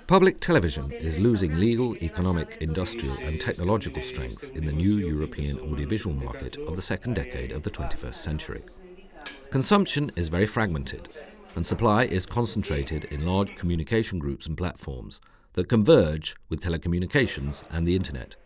Public television is losing legal, economic, industrial and technological strength in the new European audiovisual market of the second decade of the 21st century. Consumption is very fragmented, and supply is concentrated in large communication groups and platforms that converge with telecommunications and the Internet.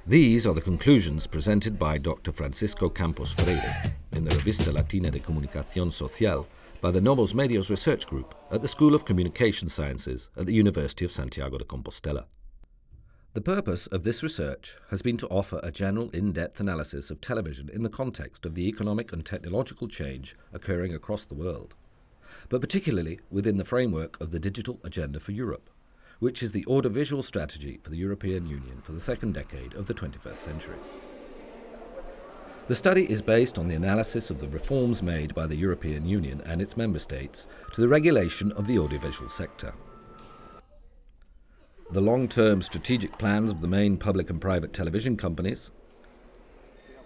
These are the conclusions presented by Dr. Francisco Campos-Freire in the Revista Latina de Comunicación Social by the Novos Medios Research Group at the School of Communication Sciences at the University of Santiago de Compostela. The purpose of this research has been to offer a general in-depth analysis of television in the context of the economic and technological change occurring across the world, but particularly within the framework of the Digital Agenda for Europe, which is the audiovisual strategy for the European Union for the second decade of the 21st century. The study is based on the analysis of the reforms made by the European Union and its member states to the regulation of the audiovisual sector. The long-term strategic plans of the main public and private television companies,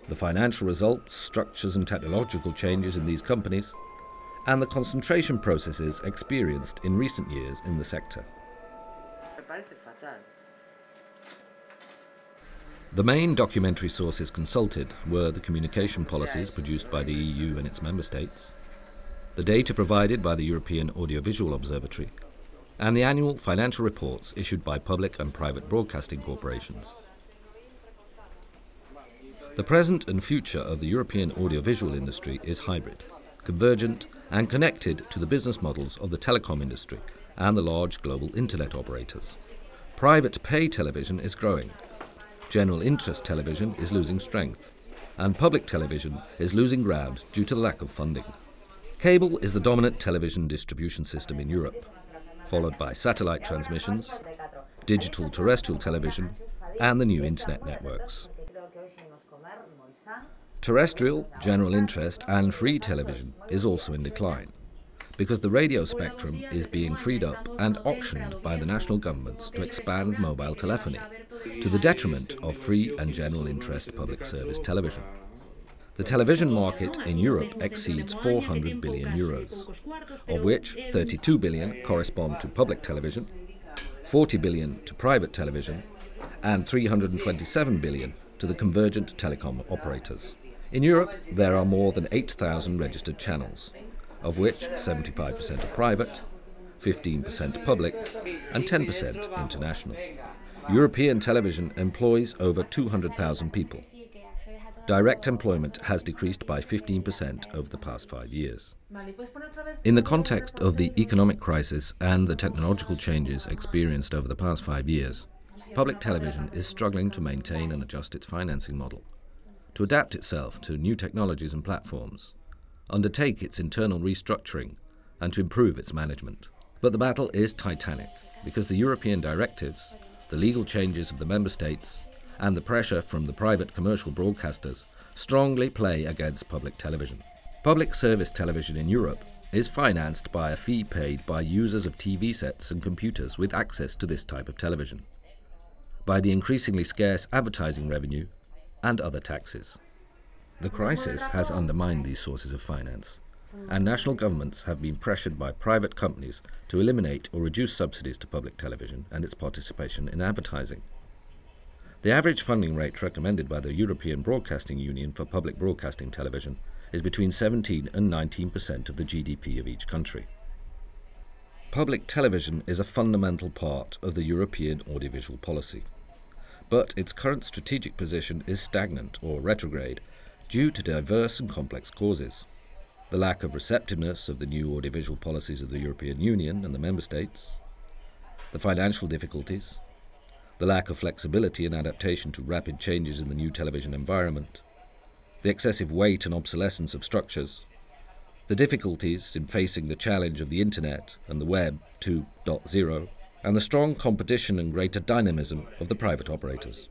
the financial results, structures and technological changes in these companies, and the concentration processes experienced in recent years in the sector. The main documentary sources consulted were the communication policies produced by the EU and its member states, the data provided by the European Audiovisual Observatory, and the annual financial reports issued by public and private broadcasting corporations. The present and future of the European audiovisual industry is hybrid, convergent and connected to the business models of the telecom industry and the large global internet operators. Private pay television is growing. General interest television is losing strength, and public television is losing ground due to the lack of funding. Cable is the dominant television distribution system in Europe, followed by satellite transmissions, digital terrestrial television, and the new internet networks. Terrestrial, general interest, and free television is also in decline, because the radio spectrum is being freed up and auctioned by the national governments to expand mobile telephony, to the detriment of free and general interest public service television. The television market in Europe exceeds 400 billion euros, of which 32 billion correspond to public television, 40 billion to private television, and 327 billion to the convergent telecom operators. In Europe, there are more than 8,000 registered channels, of which 75% are private, 15% public, and 10% international. European television employs over 200,000 people. Direct employment has decreased by 15% over the past 5 years. In the context of the economic crisis and the technological changes experienced over the past 5 years, public television is struggling to maintain and adjust its financing model, to adapt itself to new technologies and platforms, undertake its internal restructuring, and to improve its management. But the battle is titanic, because the European directives, the legal changes of the member states, and the pressure from the private commercial broadcasters strongly play against public television. Public service television in Europe is financed by a fee paid by users of TV sets and computers with access to this type of television, by the increasingly scarce advertising revenue, and other taxes. The crisis has undermined these sources of finance, and national governments have been pressured by private companies to eliminate or reduce subsidies to public television and its participation in advertising. The average funding rate recommended by the European Broadcasting Union for public broadcasting television is between 17% and 19% of the GDP of each country. Public television is a fundamental part of the European audiovisual policy, but its current strategic position is stagnant or retrograde due to diverse and complex causes. The lack of receptiveness of the new audiovisual policies of the European Union and the member states, the financial difficulties, the lack of flexibility and adaptation to rapid changes in the new television environment, the excessive weight and obsolescence of structures, the difficulties in facing the challenge of the Internet and the Web 2.0, and the strong competition and greater dynamism of the private operators.